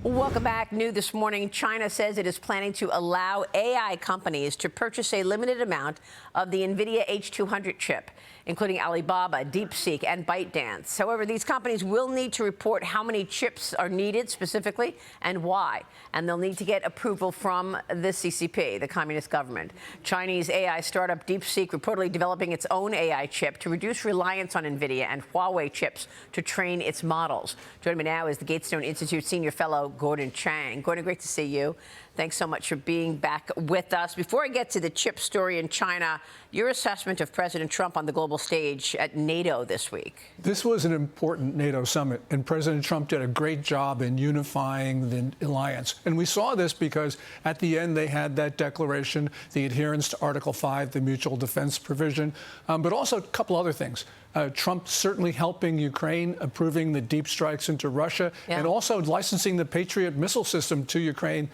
Welcome back. New this morning, China says it is planning to allow AI companies to purchase a limited amount of the Nvidia H200 chip, including Alibaba, DeepSeek, and ByteDance. However, these companies will need to report how many chips are needed specifically and why. And they'll need to get approval from the CCP, the communist government. Chinese AI startup DeepSeek reportedly developing its own AI chip to reduce reliance on Nvidia and Huawei chips to train its models. Joining me now is the Gatestone Institute senior fellow Gordon Chang. Gordon, great to see you. Thanks so much for being back with us. Before I get to the chip story in China, your assessment of President Trump on the global stage at NATO this week. This was an important NATO summit, and President Trump did a great job in unifying the alliance. And we saw this because at the end they had that declaration, the adherence to Article 5, the mutual defense provision, but also a couple other things. Trump certainly helping Ukraine, approving the deep strikes into Russia, and also licensing the Patriot missile system to Ukraine.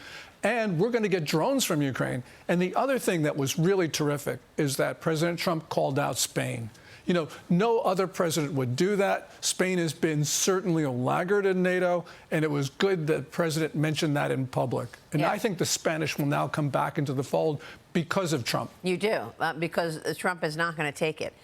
And we're going to get drones from Ukraine. And the other thing that was really terrific is that President Trump called out Spain. You know, no other president would do that. Spain has been certainly a laggard in NATO, and it was good that the president mentioned that in public. And I think the Spanish will now come back into the fold because of Trump. You do, because Trump is not going to take it.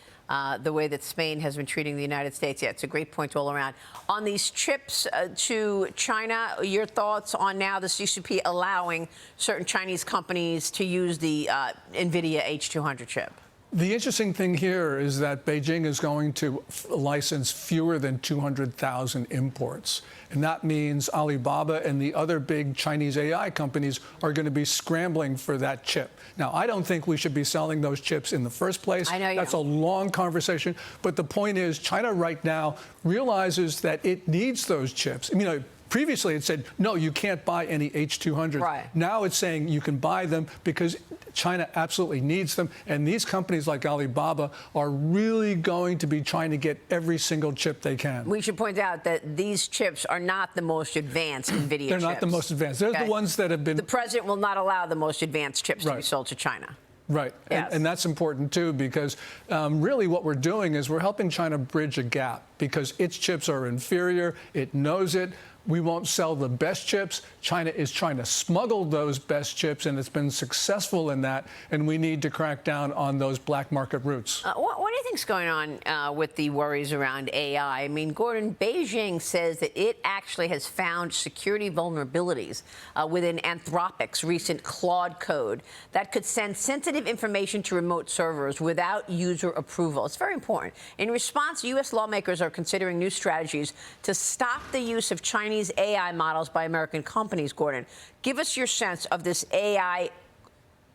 The way that Spain has been treating the United States. Yeah, it's a great point all around. On these chips to China, your thoughts on now the CCP allowing certain Chinese companies to use the Nvidia H200 chip? The interesting thing here is that Beijing is going to license fewer than 200,000 imports. And that means Alibaba and the other big Chinese AI companies are going to be scrambling for that chip. Now, I don't think we should be selling those chips in the first place. I know you That's a long conversation. But the point is, China right now realizes that it needs those chips. I mean, previously, it said, no, you can't buy any H200s. Right. Now it's saying you can buy them because China absolutely needs them. And these companies like Alibaba are really going to be trying to get every single chip they can. We should point out that these chips are not the most advanced Nvidia chips. They're not the most advanced. They're the ones that have been... The president will not allow the most advanced chips to be sold to China. Right. Yes. And that's important, too, because really what we're doing is we're helping China bridge a gap because its chips are inferior. It knows it. We won't sell the best chips. China is trying to smuggle those best chips, and it's been successful in that. And we need to crack down on those black market routes. What do you think's going on with the worries around AI? I mean, Gordon, Beijing says that it actually has found security vulnerabilities within Anthropic's recent Claude code that could send sensitive information to remote servers without user approval. It's very important. In response, U.S. lawmakers are considering new strategies to stop the use of Chinese AI models by American companies. Gordon, give us your sense of this AI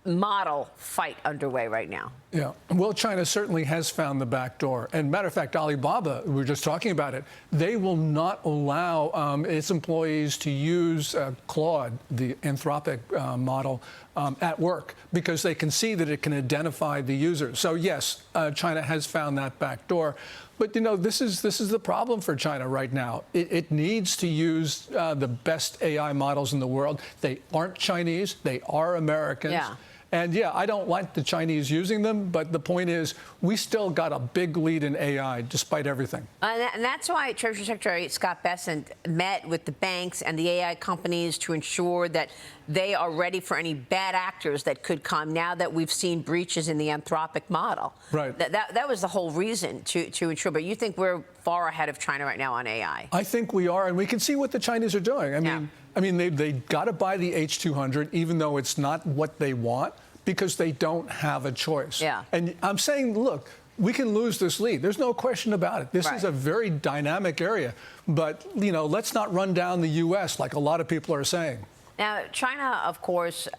model fight underway right now. Yeah, well, China certainly has found the back door. And matter of fact, Alibaba, we were just talking about it, they will not allow its employees to use Claude, the Anthropic model, at work because they can see that it can identify the user. So yes, China has found that back door. But, you know, this is the problem for China right now. It needs to use the best AI models in the world. They aren't Chinese. They are Americans. Yeah. And, yeah, I don't like the Chinese using them, but the point is we still got a big lead in AI despite everything. And that's why Treasury Secretary Scott Bessent met with the banks and the AI companies to ensure that they are ready for any bad actors that could come now that we've seen breaches in the Anthropic model. Right. That was the whole reason to ensure. But you think we're far ahead of China right now on AI? I think we are, and we can see what the Chinese are doing. I mean, they got to buy the H200, even though it's not what they want, because they don't have a choice. Yeah. And I'm saying, look, we can lose this lead. There's no question about it. This is a very dynamic area. But, you know, let's not run down the U.S. like a lot of people are saying. Now, China, of course,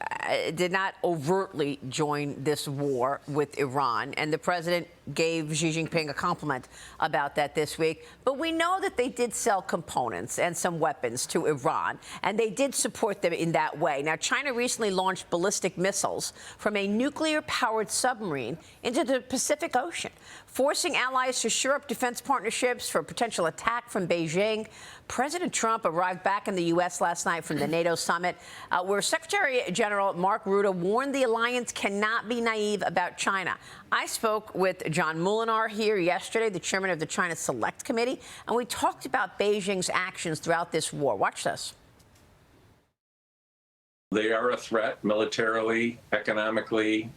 did not overtly join this war with Iran, and the president gave Xi Jinping a compliment about that this week. But we know that they did sell components and some weapons to Iran, and they did support them in that way. Now, China recently launched ballistic missiles from a nuclear-powered submarine into the Pacific Ocean, forcing allies to shore up defense partnerships for a potential attack from Beijing. President Trump arrived back in the U.S. last night from the NATO summit, where Secretary General Mark Rutte warned the alliance cannot be naive about China. I spoke with John Molinar here yesterday, the chairman of the China Select Committee, and we talked about Beijing's actions throughout this war. Watch this. They are a threat militarily, economically,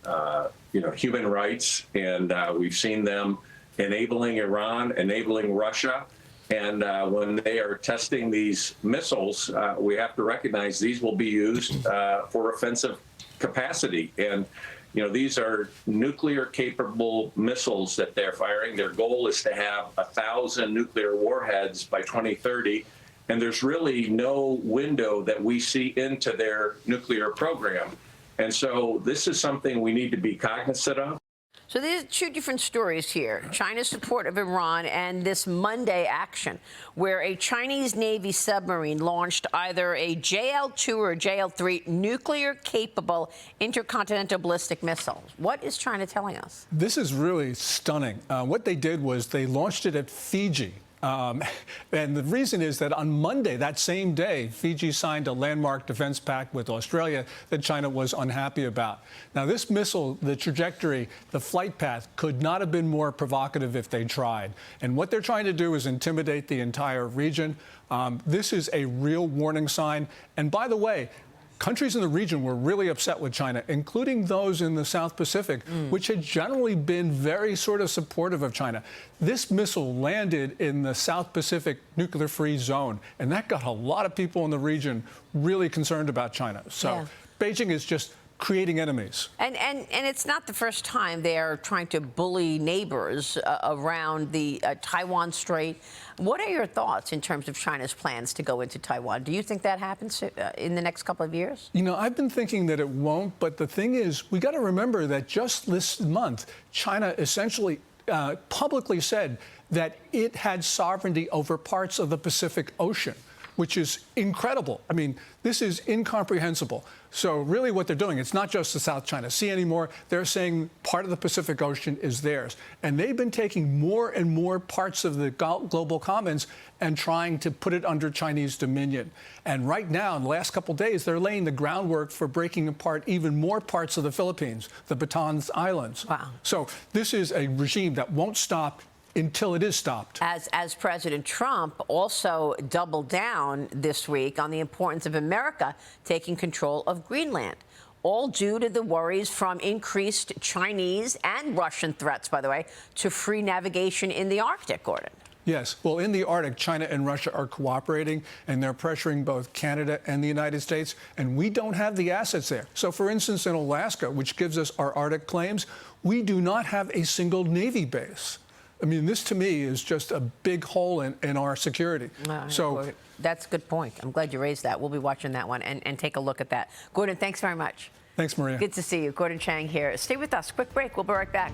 human rights, and we've seen them enabling Iran, enabling Russia. And when they are testing these missiles, we have to recognize these will be used for offensive capacity. And these are nuclear-capable missiles that they're firing. Their goal is to have 1,000 nuclear warheads by 2030. And there's really no window that we see into their nuclear program. And so this is something we need to be cognizant of. So there's two different stories here. China's support of Iran and this Monday action where a Chinese Navy submarine launched either a JL-2 or JL-3 nuclear-capable intercontinental ballistic missiles. What is China telling us? This is really stunning. What they did was they launched it at Fiji. And the reason is that on Monday, that same day, Fiji signed a landmark defense pact with Australia that China was unhappy about. Now, this missile, the trajectory, the flight path could not have been more provocative if they tried. And what they're trying to do is intimidate the entire region. This is a real warning sign. And by the way, countries in the region were really upset with China, including those in the South Pacific, which had generally been very sort of supportive of China. This missile landed in the South Pacific nuclear-free zone, and that got a lot of people in the region really concerned about China. So Beijing is just creating enemies. And it's not the first time they are trying to bully neighbors around the Taiwan Strait. What are your thoughts in terms of China's plans to go into Taiwan? Do you think that happens in the next couple of years? I've been thinking that it won't, but the thing is, we got to remember that just this month, China essentially publicly said that it had sovereignty over parts of the Pacific Ocean, which is incredible. I mean, this is incomprehensible. So really what they're doing, it's not just the South China Sea anymore. They're saying part of the Pacific Ocean is theirs. And they've been taking more and more parts of the global commons and trying to put it under Chinese dominion. And right now, in the last couple of days, they're laying the groundwork for breaking apart even more parts of the Philippines, the Bataan Islands. Wow. So this is a regime that won't stop until it is stopped. As President Trump also doubled down this week on the importance of America taking control of Greenland, all due to the worries from increased Chinese and Russian threats, by the way, to free navigation in the Arctic, Gordon. Yes. Well, in the Arctic, China and Russia are cooperating, and they're pressuring both Canada and the United States, and we don't have the assets there. So, for instance, in Alaska, which gives us our Arctic claims, we do not have a single Navy base. I mean, this to me is just a big hole in our security. So that's a good point. I'm glad you raised that. We'll be watching that one and take a look at that. Gordon, thanks very much. Thanks, Maria. Good to see you. Gordon Chang here. Stay with us. Quick break. We'll be right back.